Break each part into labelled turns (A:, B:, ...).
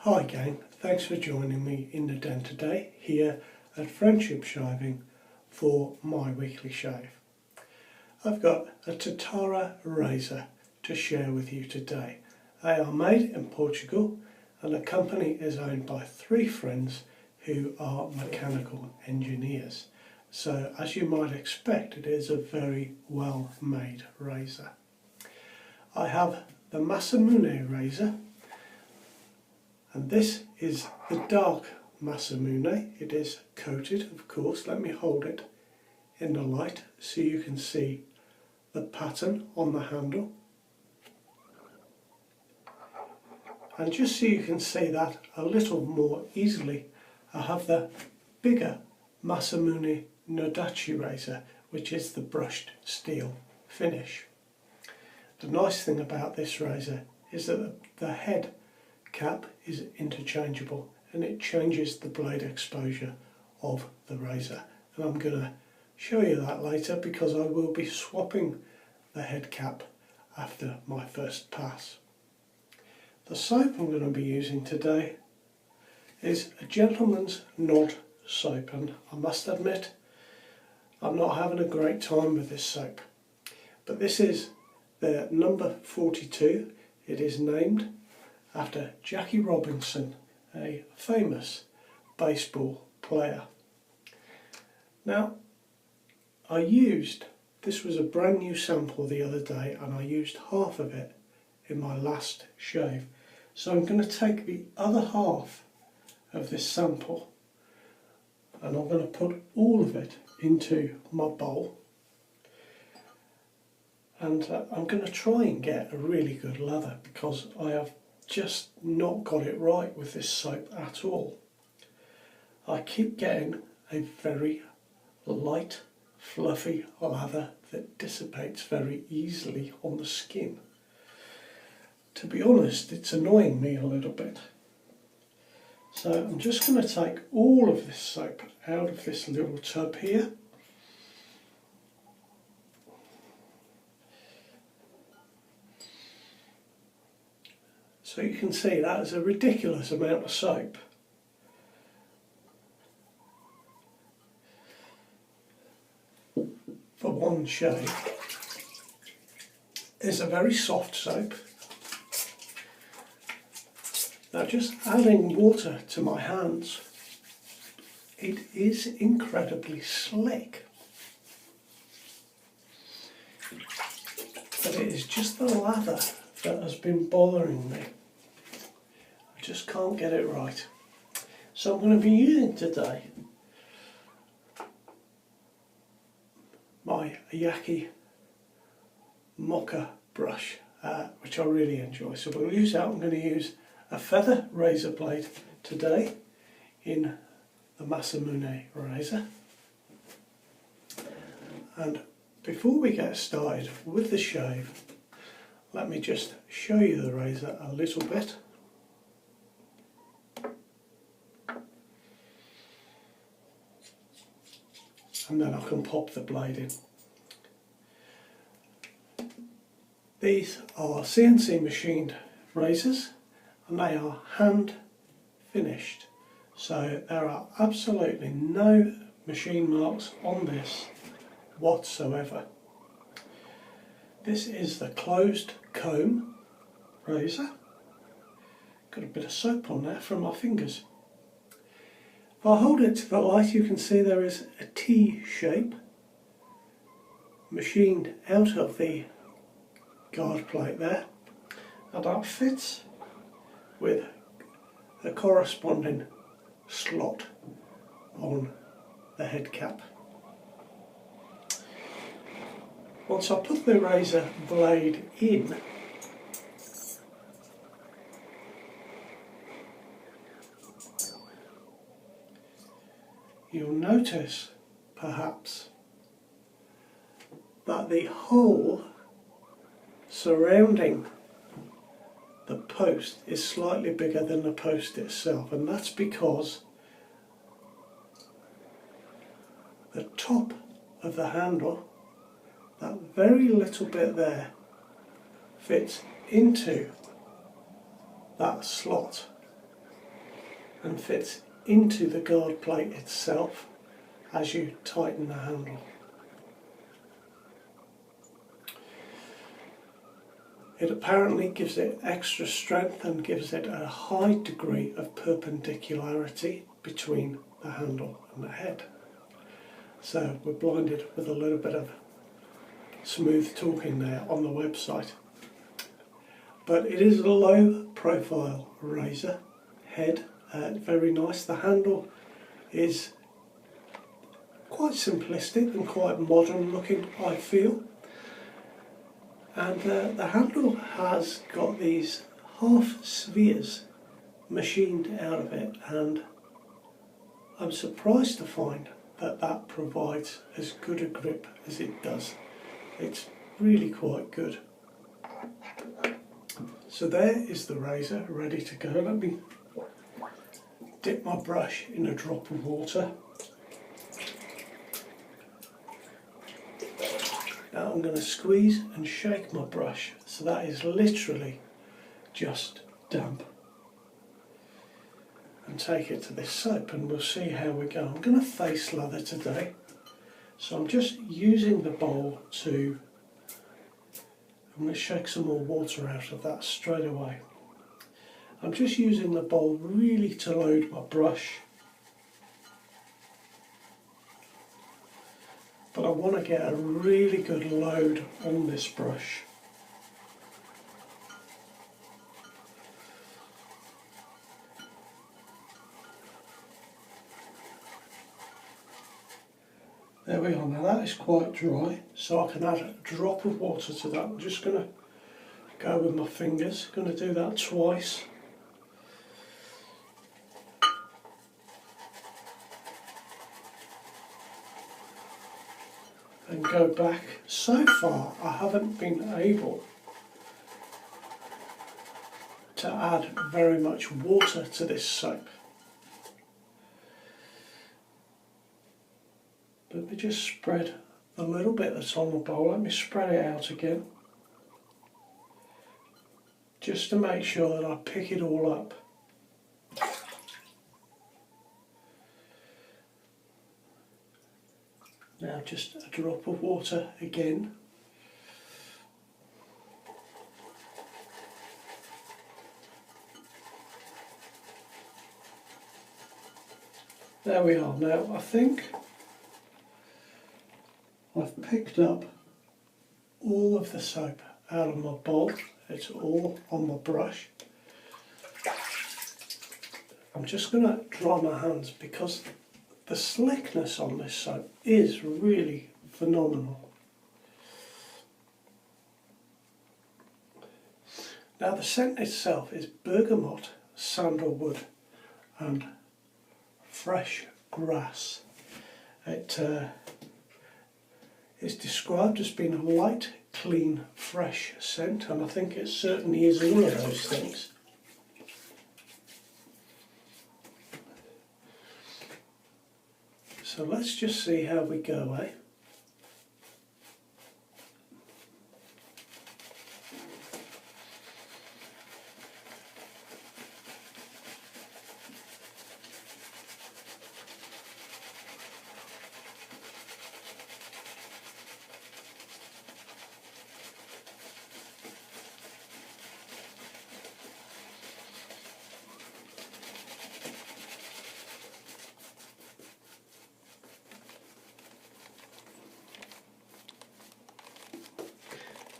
A: Hi gang, thanks for joining me in the den today here at Friendship Shaving for my weekly shave. I've got a Tatara razor to share with you today. They are made in Portugal and the company is owned by three friends who are mechanical engineers. So as you might expect, it is a very well made razor. I have the Masamune razor. And this is the Dark Masamune. It is coated, of course. Let me hold it in the light so you can see the pattern on the handle. And just so you can see that a little more easily, I have the bigger Masamune Nodachi razor, which is the brushed steel finish. The nice thing about this razor is that the head cap is interchangeable and it changes the blade exposure of the razor, and I'm going to show you that later because I will be swapping the head cap after my first pass. The soap I'm going to be using today is a gentleman's nod soap, and I must admit I'm not having a great time with this soap, but this is the number 42. It is named after Jackie Robinson, a famous baseball player. Now, this was a brand new sample the other day and I used half of it in my last shave. So I'm going to take the other half of this sample and I'm going to put all of it into my bowl. And I'm going to try and get a really good lather because I have just not got it right with this soap at all. I keep getting a very light, fluffy lather that dissipates very easily on the skin. To be honest, it's annoying me a little bit. So I'm just going to take all of this soap out of this little tub here. So you can see that is a ridiculous amount of soap. For one shave. It's a very soft soap. Now just adding water to my hands, it is incredibly slick. But it is just the lather that has been bothering me. I just can't get it right. So I'm going to be using today my Yaqibrush Moka brush, which I really enjoy. So we'll use that. I'm going to use a feather razor blade today in the Masamune razor. And before we get started with the shave, let me just show you the razor a little bit. And then I can pop the blade in. These are CNC machined razors and they are hand finished. So there are absolutely no machine marks on this whatsoever. This is the closed comb razor. Got a bit of soap on there from my fingers. If I hold it to the light, you can see there is a T shape machined out of the guard plate there, and that fits with the corresponding slot on the head cap. Once I put the razor blade in, you'll notice perhaps that the hole surrounding the post is slightly bigger than the post itself, and that's because the top of the handle, that very little bit there, fits into that slot and fits into the guard plate itself as you tighten the handle. It apparently gives it extra strength and gives it a high degree of perpendicularity between the handle and the head. So we're blinded with a little bit of smooth talking there on the website. But it is a low profile razor head, very nice. The handle is quite simplistic and quite modern looking, I feel. And the handle has got these half spheres machined out of it, and I'm surprised to find that that provides as good a grip as it does. It's really quite good. So there is the razor ready to go. Let me dip my brush in a drop of water. Now I'm going to squeeze and shake my brush, so that is literally just damp. And take it to this soap and we'll see how we go. I'm going to face lather today, so I'm just using the bowl to, I'm going to shake some more water out of that straight away. I'm just using the bowl really to load my brush, but I want to get a really good load on this brush. There we are. Now that is quite dry, so I can add a drop of water to that. I'm just going to go with my fingers, going to do that twice. And go back. So far I haven't been able to add very much water to this soap. Let me just spread a little bit that's on the bowl. Let me spread it out again, just to make sure that I pick it all up. Now just a drop of water again. There we are. Now I think I've picked up all of the soap out of my bowl. It's all on my brush. I'm just going to dry my hands because the slickness on this soap is really phenomenal. Now the scent itself is bergamot, sandalwood and fresh grass. It is described as being a light, clean, fresh scent, and I think it certainly is all of those things. So let's just see how we go, eh?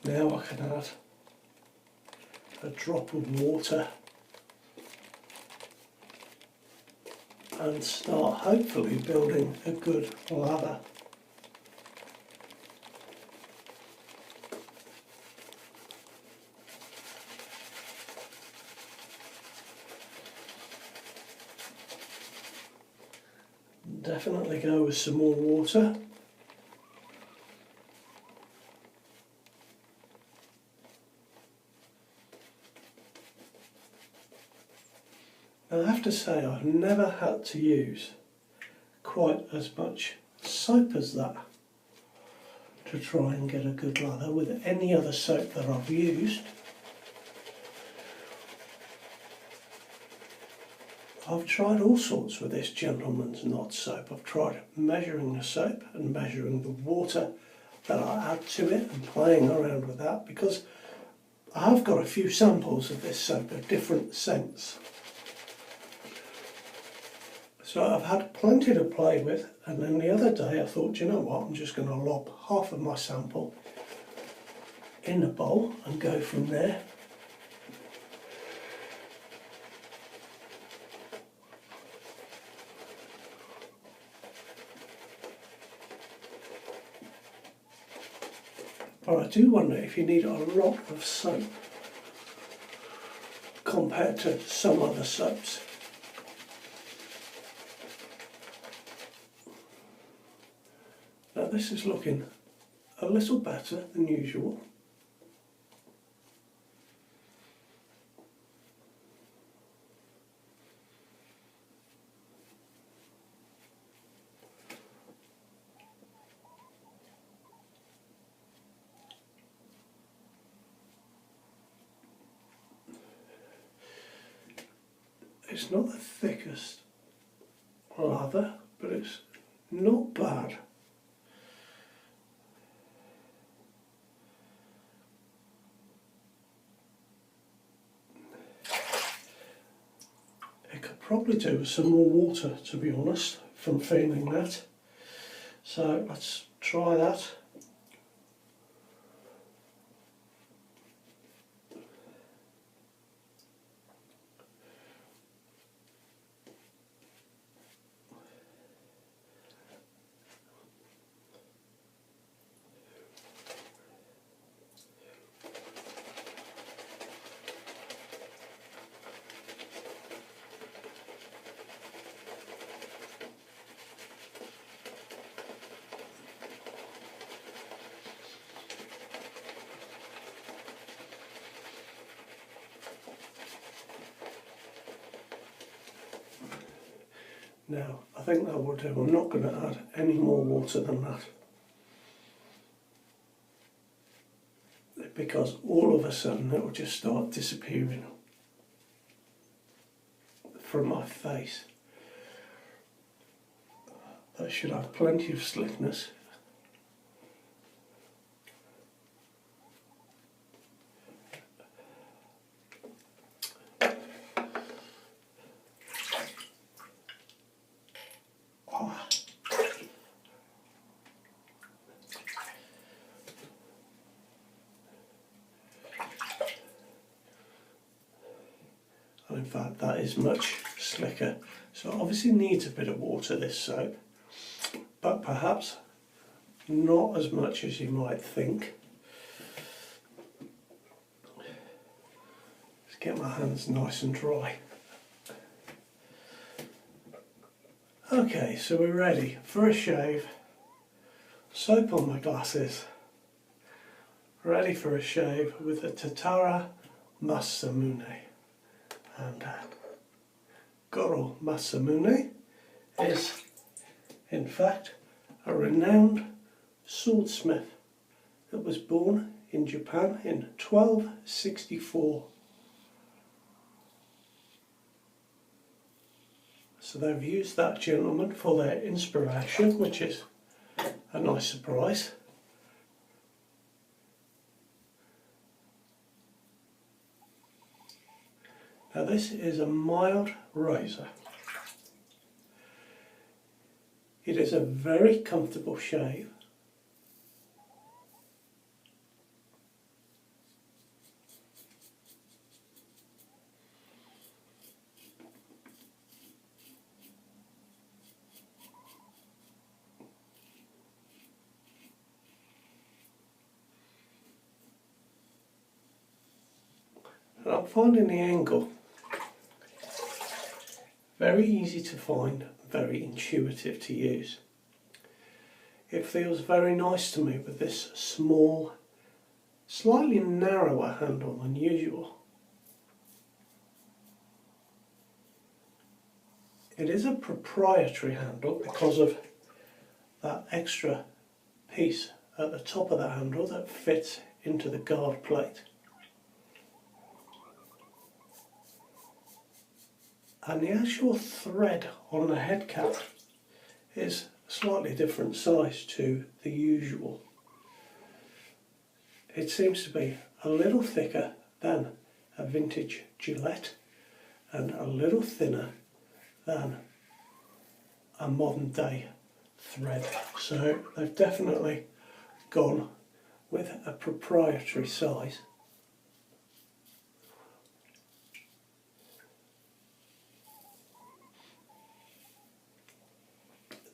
A: Now I can add a drop of water and start hopefully building a good lather. Definitely go with some more water. I have to say I've never had to use quite as much soap as that to try and get a good lather with any other soap that I've used. I've tried all sorts with this gentleman's knot soap. I've tried measuring the soap and measuring the water that I add to it and playing around with that, because I have got a few samples of this soap of different scents. So I've had plenty to play with, and then the other day I thought, you know what, I'm just going to lob half of my sample in a bowl and go from there. But I do wonder if you need a lot of soap compared to some other soaps. Now this is looking a little better than usual. It's not the thickest lather, but it's not bad. It could probably do with some more water, to be honest, from feeling that. So let's try that. Now, I think that will do. I'm not going to add any more water than that, because all of a sudden it will just start disappearing from my face. That should have plenty of slickness. In fact, that is much slicker. So it obviously needs a bit of water, this soap, but perhaps not as much as you might think. Let's get my hands nice and dry. Okay, so we're ready for a shave. Soap on my glasses. Ready for a shave with the Tatara Masamune. And Goro Masamune is, in fact, a renowned swordsmith that was born in Japan in 1264. So they've used that gentleman for their inspiration, which is a nice surprise. Now this is a mild razor. It is a very comfortable shave. And I'm finding the angle very easy to find, very intuitive to use. It feels very nice to me with this small, slightly narrower handle than usual. It is a proprietary handle because of that extra piece at the top of the handle that fits into the guard plate. and the actual thread on the head cap is a slightly different size to the usual. It seems to be a little thicker than a vintage Gillette and a little thinner than a modern day thread. So they've definitely gone with a proprietary size.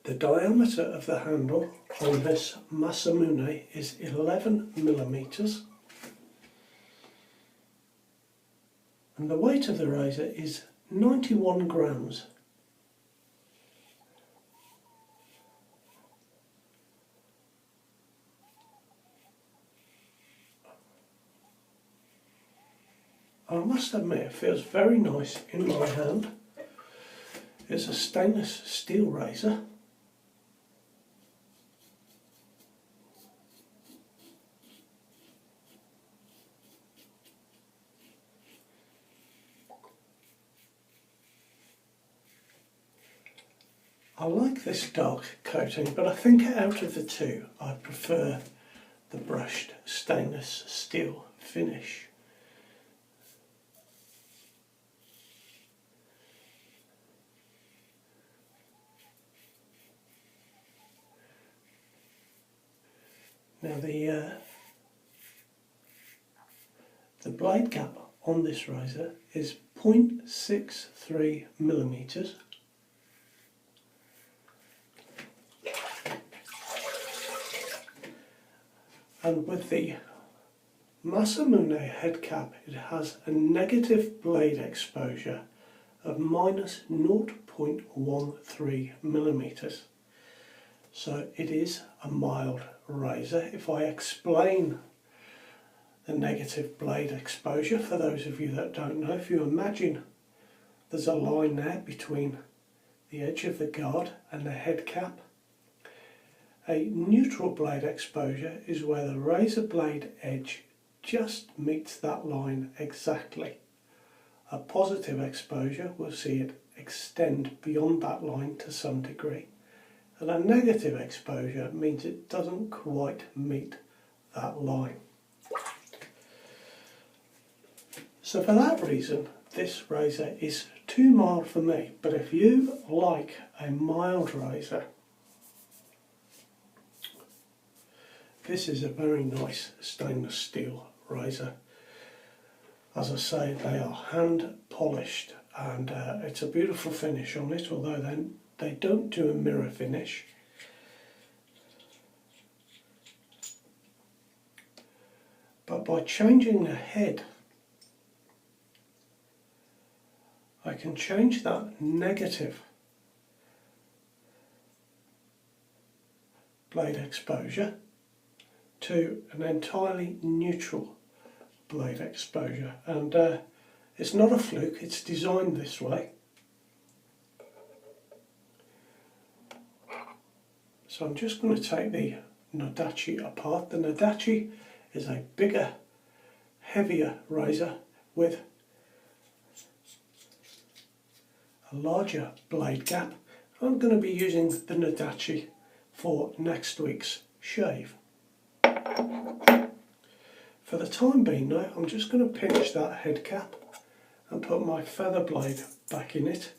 A: The diameter of the handle on this Masamune is 11 millimeters, and the weight of the razor is 91 grams. I must admit it feels very nice in my hand. It's a stainless steel razor. I like this dark coating, but I think out of the two I prefer the brushed stainless steel finish. Now the blade gap on this razor is 0.63 millimeters. And with the Masamune head cap, it has a negative blade exposure of minus 0.13 millimeters. So it is a mild razor. If I explain the negative blade exposure, for those of you that don't know, if you imagine there's a line there between the edge of the guard and the head cap. A neutral blade exposure is where the razor blade edge just meets that line exactly. A positive exposure will see it extend beyond that line to some degree, and a negative exposure means it doesn't quite meet that line. So for that reason, this razor is too mild for me, but if you like a mild razor, this is a very nice stainless steel razor. As I say, they are hand polished, and it's a beautiful finish on it, although they don't do a mirror finish. But by changing the head, I can change that negative blade exposure to an entirely neutral blade exposure, and it's not a fluke, it's designed this way. So I'm just going to take the Nodachi apart. The Nodachi is a bigger, heavier razor with a larger blade gap. I'm going to be using the Nodachi for next week's shave. For the time being though, I'm just going to pinch that head cap and put my feather blade back in it.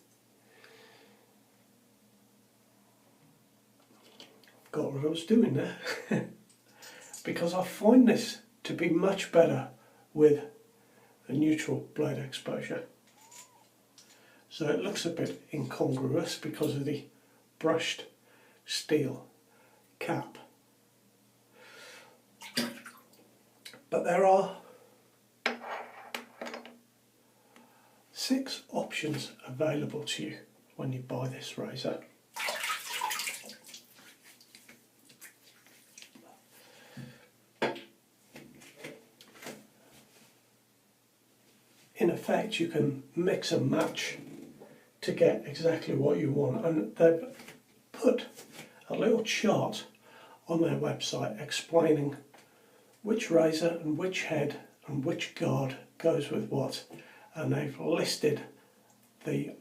A: Got what I was doing there. Because I find this to be much better with a neutral blade exposure. So it looks a bit incongruous because of the brushed steel cap. But there are 6 options available to you when you buy this razor. In effect, you can mix and match to get exactly what you want, and they've put a little chart on their website explaining which razor and which head and which guard goes with what, and they've listed the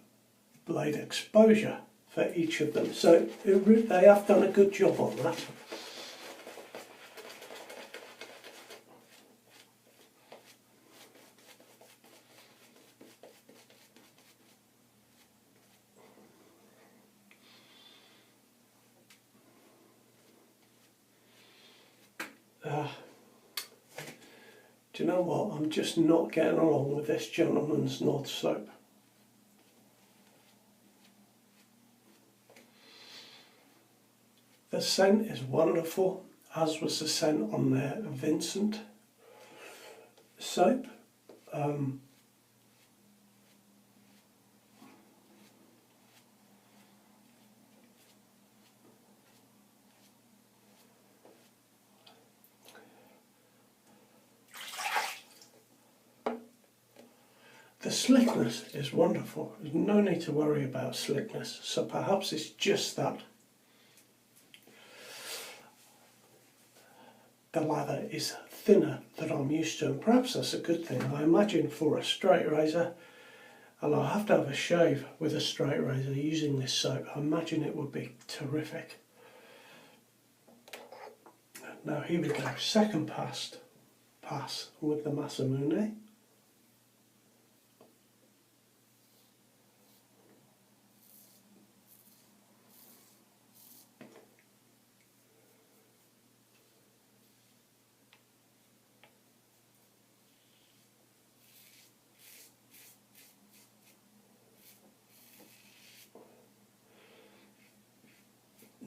A: blade exposure for each of them. So they have done a good job on that. Do you know what? I'm just not getting along with this Gentleman's Nod soap. The scent is wonderful, as was the scent on their Vincent soap. The slickness is wonderful. There's no need to worry about slickness, so perhaps it's just that. The lather is thinner than I'm used to, and perhaps that's a good thing. I imagine for a straight razor, and I'll have to have a shave with a straight razor using this soap, I imagine it would be terrific. Now here we go, second pass with the Masamune.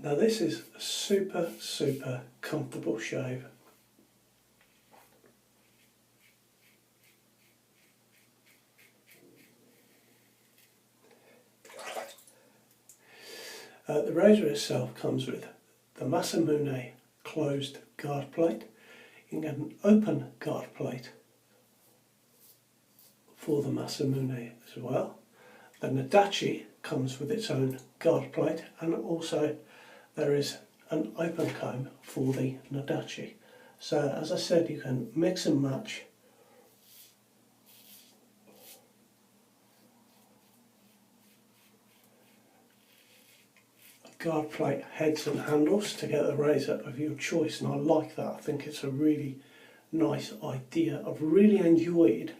A: Now this is a super comfortable shave. The razor itself comes with the Masamune closed guard plate. You can get an open guard plate for the Masamune as well. The Nodachi comes with its own guard plate, and also there is an open comb for the Nodachi. So as I said, you can mix and match guard plate heads and handles to get the razor of your choice, and I like that. I think it's a really nice idea. I've really enjoyed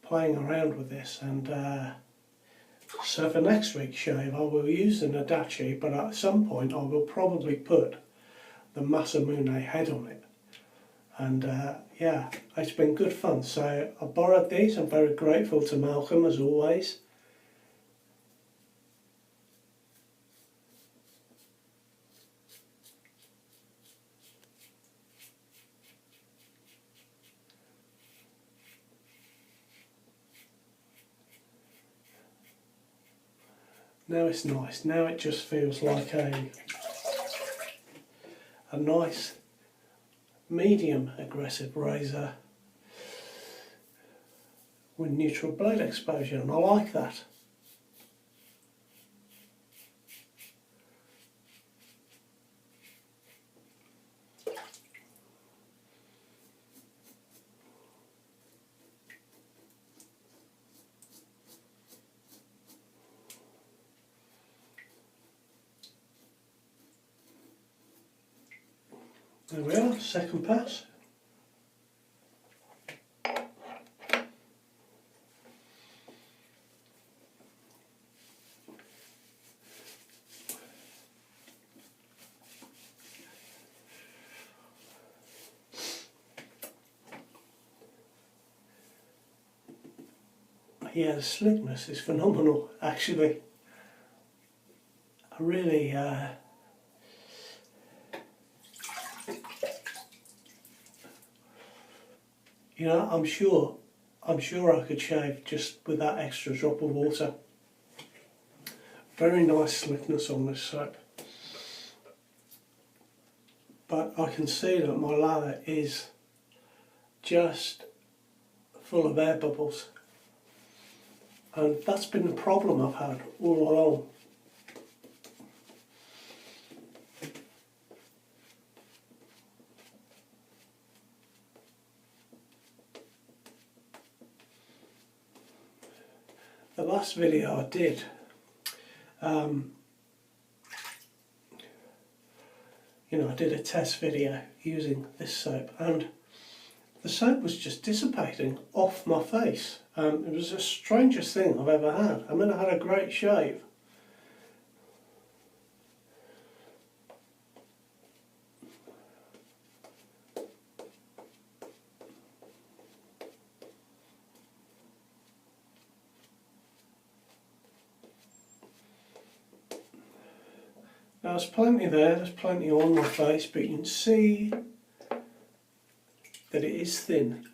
A: playing around with this, and so for next week's shave I will use the Nodachi, but at some point I will probably put the Masamune head on it. And yeah, it's been good fun. So I borrowed these. I'm very grateful to Malcolm as always. Now it's nice. Now it just feels like a nice medium aggressive razor with neutral blade exposure, and I like that. There we are, second pass. Yeah, the slickness is phenomenal actually. I really you know, I'm sure I could shave just with that extra drop of water. Very nice slickness on this soap. But I can see that my lather is just full of air bubbles. And that's been the problem I've had all along. the last video I did, you know, I did a test video using this soap, and the soap was just dissipating off my face. It was the strangest thing I've ever had. I mean, I had a great shave. Now there's plenty there, there's plenty on my face, but you can see that it is thin.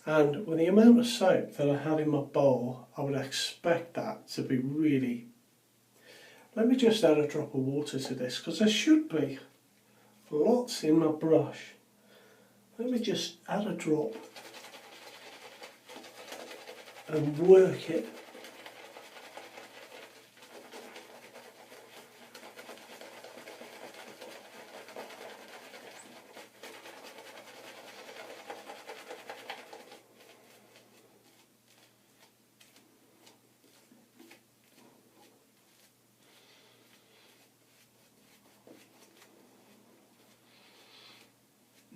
A: And with the amount of soap that I had in my bowl, I would expect that to be really... Let me just add a drop of water to this, because there should be lots in my brush. Let me just add a drop and work it.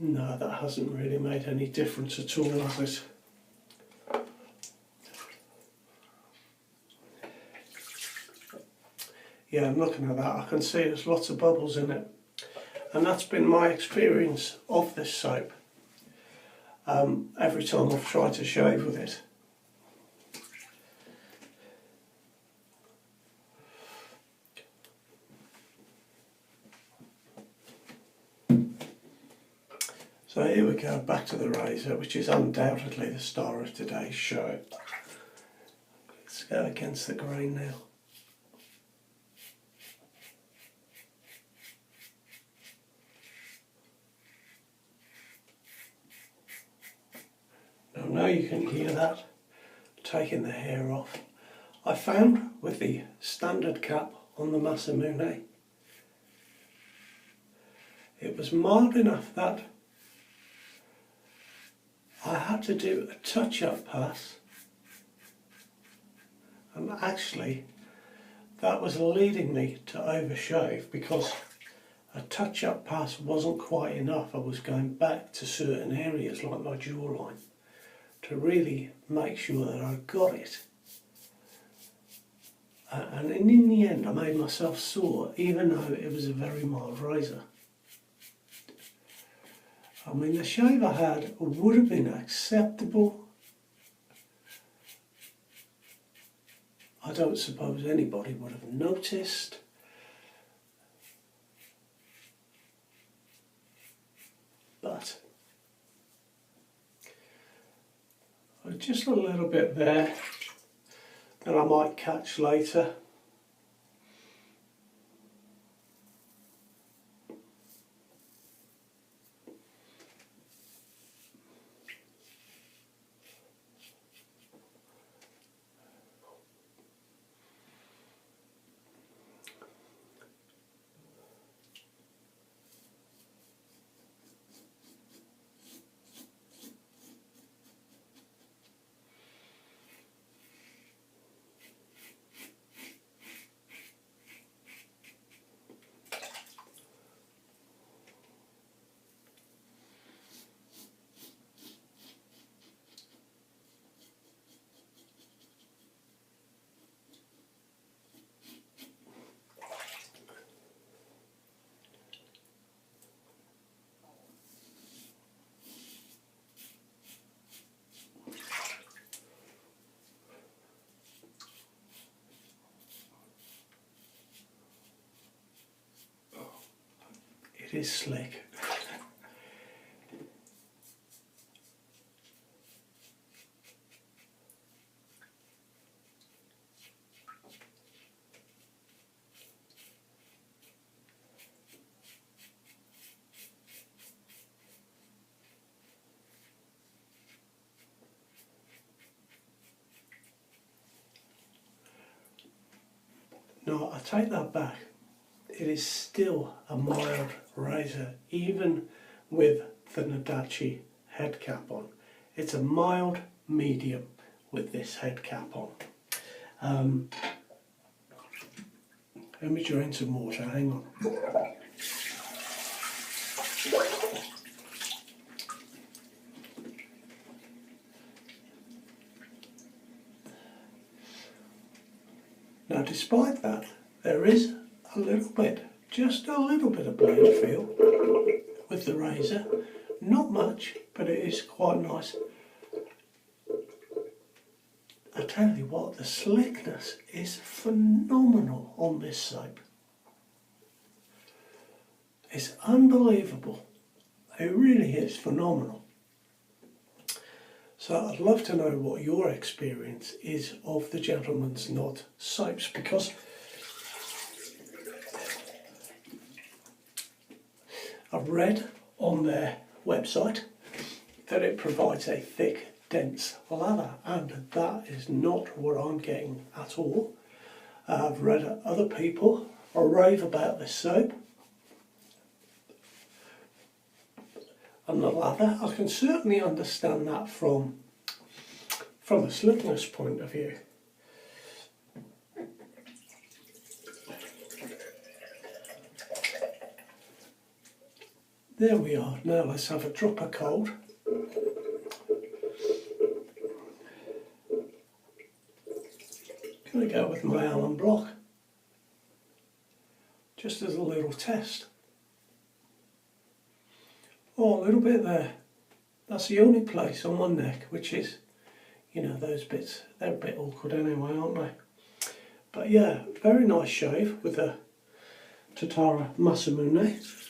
A: No, that hasn't really made any difference at all, has it? Yeah, I'm looking at that, I can see there's lots of bubbles in it. And that's been my experience of this soap every time I've tried to shave with it. So here we go, back to the razor, which is undoubtedly the star of today's show. Let's go against the grain now. Now you can hear that, taking the hair off. I found with the standard cap on the Masamune, it was mild enough that I had to do a touch-up pass, and actually that was leading me to overshave because a touch-up pass wasn't quite enough. I was going back to certain areas like my jawline to really make sure that I got it. And in the end I made myself sore, even though it was a very mild razor. I mean, the shave I had would have been acceptable. I don't suppose anybody would have noticed. But just a little bit there that I might catch later. It is slick. No, I take that back. It is still a mild razor, even with the Nodachi head cap on. It's a mild medium with this head cap on. Let me drain some water, hang on. Now despite that, there is a little bit, just a little bit of blade feel with the razor. Not much, but it is quite nice. I tell you what, the slickness is phenomenal on this soap. It's unbelievable. It really is phenomenal. So I'd love to know what your experience is of the Gentleman's Nod soaps, because I've read on their website that it provides a thick, dense lather, and that is not what I'm getting at all. I've read other people rave about this soap and the lather. I can certainly understand that from a slickness point of view. There we are. Now let's have a drop of cold. Going to go with my alum block, just as a little test. Oh, a little bit there. That's the only place on my neck which is, you know, those bits, they're a bit awkward anyway, aren't they? But yeah, very nice shave with a Tatara Masamune.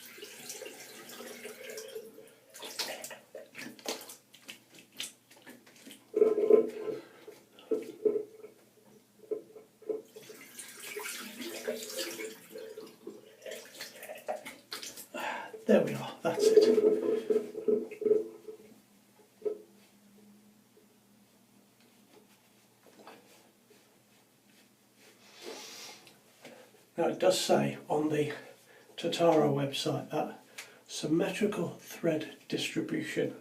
A: There we are, that's it. Now it does say on the Tatara website that symmetrical thread distribution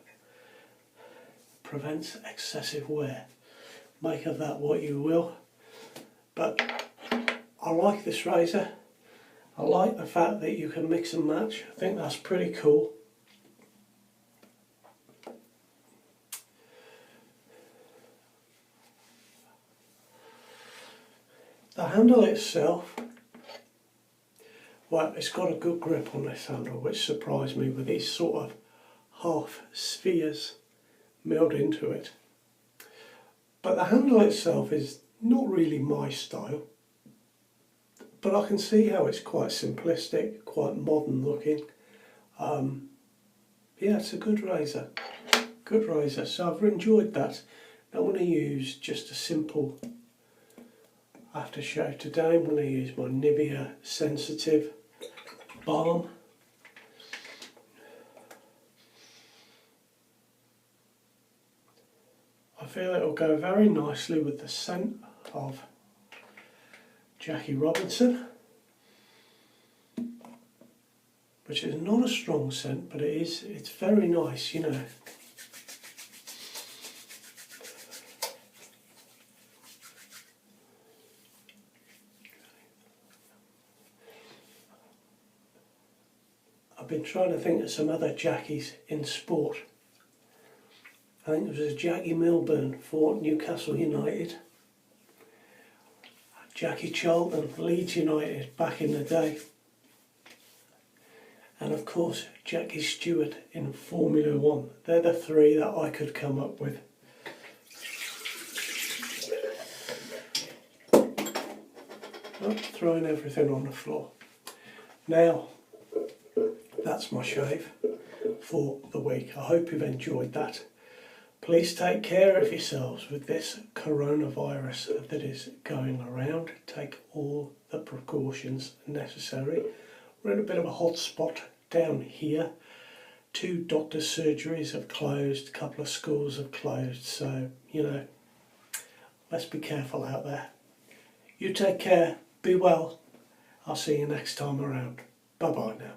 A: prevents excessive wear. Make of that what you will, but I like this razor. I like the fact that you can mix and match. I think that's pretty cool. The handle itself, well, it's got a good grip on this handle, which surprised me with these sort of half spheres milled into it. But the handle itself is not really my style. But I can see how it's quite simplistic, quite modern looking. Yeah, it's a good razor. Good razor. So I've enjoyed that. Now I'm going to use just a simple aftershave today. I'm going to use my Nivea Sensitive Balm. I feel it will go very nicely with the scent of Jackie Robinson, which is not a strong scent, but it's very nice, you know. I've been trying to think of some other Jackies in sport. I think there was a Jackie Milburn for Newcastle United. Jackie Charlton, Leeds United back in the day. And of course Jackie Stewart in Formula 1. They're the three that I could come up with. Oh, throwing everything on the floor. Now, that's my shave for the week. I hope you've enjoyed that. Please take care of yourselves with this coronavirus that is going around. Take all the precautions necessary. We're in a bit of a hot spot down here. 2 doctor's surgeries have closed, a couple of schools have closed, so, you know, let's be careful out there. You take care, be well. I'll see you next time around. Bye bye now.